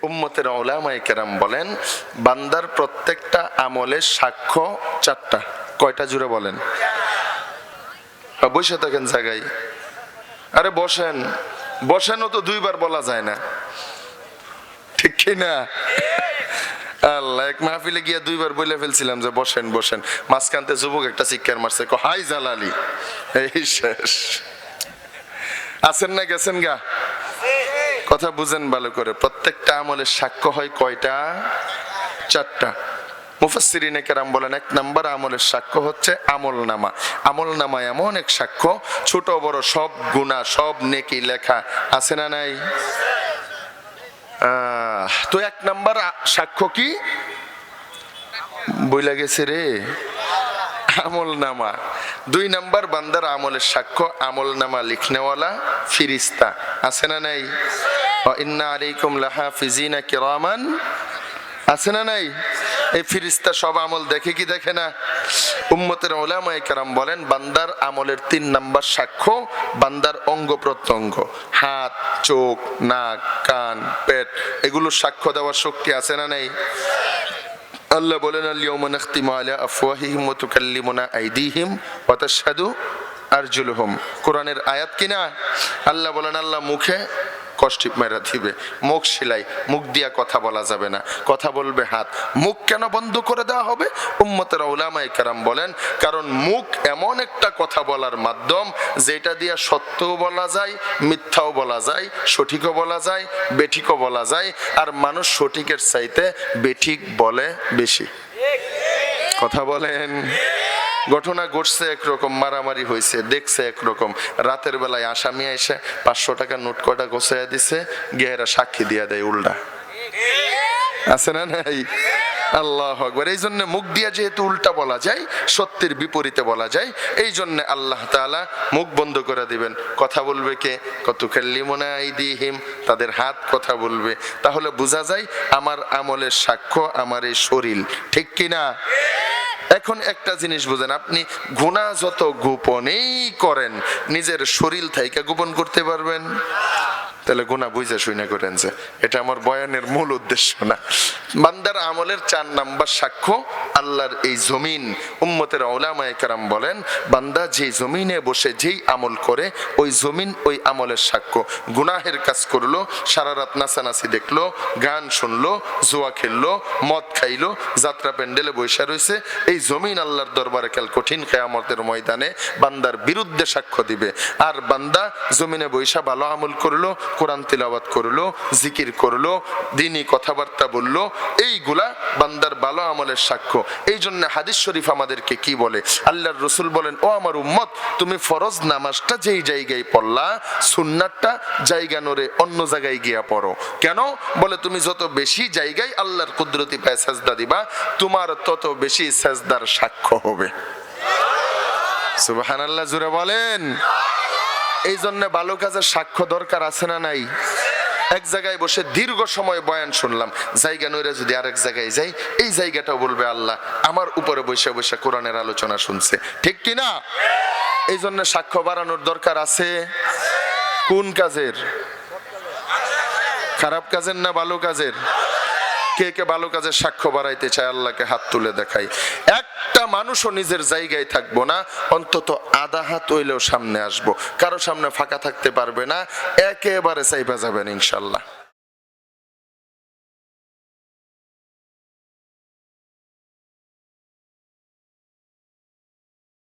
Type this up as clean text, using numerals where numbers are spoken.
উম্মতের উলামায়ে কেরাম বলেন বান্দার প্রত্যেকটা আমলের সাক্ষ্য চারটা। কয়টা জুড়ে বলেন? বসে থাকেন জায়গায়। আরে বসেন, বসেনও তো দুইবার বলা যায় না, ঠিক কি না? আল্লাহ, এক মাহফিলে গিয়া দুইবার বলে ফেলছিলাম যে বসেন বসেন, মাঝখানতে যুবক একটা চিৎকার মারছে, হাই জালালি, এই শেষ। আছেন না গেছেন গা? কথা বুঝেন ভালো করে। প্রত্যেকটা আমলের সাক্ষ্য হয় কয়টা? চারটা। মুফাসসিরিনে কেরাম বলেন এক নাম্বার আমলের সাক্ষ্য হচ্ছে আমল নামা। আমল নামা এমন এক সাক্ষ্য, ছোট বড় সব গুনাহ সব নেকি লেখা আছে না নাই? তো এক নাম্বার সাক্ষ্য কি বইলা গেছে রে? আমল নামা। দুই নাম্বার বান্দার আমলের সাক্ষ্য আমল নামা লিখনেওয়ালা ফিরিস্তা আছে না নাই? ইন্না আলাইকুম লাহাফিজিনা কিরামান আছে না নাই? এই ফিরিস্তা সব আমল দেখে কি দেখে না? উম্মতের উলামায়ে কেরাম বলেন বান্দার আমলের ৩ নাম্বার সাক্ষ্য বান্দার অঙ্গ প্রত্যঙ্গ, হাত, চোখ, নাক, কান, পেট, এগুলো সাক্ষ্য দেওয়ার শক্তি আছে না নাই? আল্লাহ বলেন আল-ইয়াওমা নাখতিমু আলা আফওয়াহিহিম ওয়া তুকাল্লিমুনা আইদিহিম ওয়া তাশহাদু আরজুলুহুম। কোরআনের আয়াত কিনা? আল্লাহ বলেন আল্লাহ মুখে কষ্টিপ মেরা দিবে, মুখ সেলাই, মুখ দিয়া কথা বলা যাবে না, কথা বলবে হাত। মুখ কেন বন্ধ করে দেওয়া হবে? উম্মতের উলামায়ে কেরাম বলেন কারণ মুখ এমন একটা কথা বলার মাধ্যম যেটা দিয়া সত্যও বলা যায়, মিথ্যাও বলা যায়, সঠিকও বলা যায়, বেঠিকও বলা যায়। আর মানুষ সঠিকের চাইতে বেঠিক বলে বেশি। কথা বলেন। ঘটনা ঘটছে একরকম, মারামারি হয়েছে দেখছে একরকম, রাতের বেলায় আসামি এসে 500 টাকা নোট কটা গোছাইয়া দিছে, গেরা সাক্ষী দিয়া দেয় উল্টা। আছে না নাই? আল্লাহু আকবার। এই জন্য মুখ দিয়া যেহেতু উল্টা বলা যায়, সত্যের বিপরীতে বলা যায়, এই জন্য আল্লাহ তাআলা মুখ বন্ধ করে দিবেন। কথা বলবে কে? তুকাল্লিমুনা আইদিহিম, তাদের হাত কথা বলবে। তাহলে বোঝা যায় আমার আমলের সাক্ষ্য আমার এই শরীর, ঠিক কিনা? এখন একটা জিনিস বুঝেন, আপনি গুনাহ যত গোপনেই করেন নিজের শরীর থেকে গোপন করতে পারবেন? তাহলে গুনাহ বুঝা শুনে করেন, যে এটা আমার বয়ানের মূল উদ্দেশ্য না। বান্দার আমলের 4 নাম্বার সাক্ষ্য আল্লাহর এই জমিন। উম্মতের উলামায়ে কেরাম বলেন বান্দা যে জমিনে বসে যেই আমল করে ওই জমিন ওই আমলের সাক্ষ্য। গুনাহের কাজ করলো, সারা রাত নাচানাচি দেখলো, গান শুনলো, জুয়া খেললো, মদ খাইলো, যাত্রা প্যান্ডেলে বৈশা রয়েছে, এই জমিন আল্লাহর দরবারে কাল কঠিন কিয়ামতের ময়দানে বান্দার বিরুদ্ধে সাক্ষ্য দিবে। আর বান্দা জমিনে বৈশা ভালো আমল করলো, কোরআন তিলাওয়াত করলো, জিকির করলো, দ্বীনি কথাবার্তা বললো, এইগুলা বান্দার ভালো আমলের সাক্ষ্য। এই জন্য হাদিস শরীফ আমাদেরকে কি বলে? আল্লাহর রাসূল বলেন ও আমার উম্মত, তুমি ফরজ নামাজটা যেই জায়গায় পড়লা, সুন্নাতটা জায়গা নরে অন্য জায়গায় গিয়া পড়ো। কেন? বলে তুমি যত বেশি জায়গায় আল্লাহর কুদরতি পায়ে সাজদা দিবা, তোমার তত বেশি সাজদার সাক্ষ্য হবে। সুবহানাল্লাহ, জোরে বলেন। এই জন্য ভালো কাজের সাক্ষ্য দরকার আছে না নাই? এক জায়গায় বসে দীর্ঘ সময় বয়ান শুনলাম, জায়গা নইরা যদি আরেক জায়গায় যাই, এই জায়গাটাও বলবে আল্লাহ আমার উপরে বসে বসে কোরআনের আলোচনা শুনছে, ঠিক কিনা? এই জন্য সাক্ষ্য বাড়ানোর দরকার আছে। কোন কাজের? খারাপ কাজের না ভালো কাজের? কে কে ভালো কাজের সাক্ষ্য বাড়াইতে চায়? আল্লাহকে হাত তুলে দেখাই। একটা মানুষও নিজের জায়গায় থাকবো না, অন্তত আধা হাত হইলেও সামনে আসবো। কারো সামনে ফাঁকা থাকতে পারবে না, একেবারে চাইবা যাবেন ইনশাল্লাহ।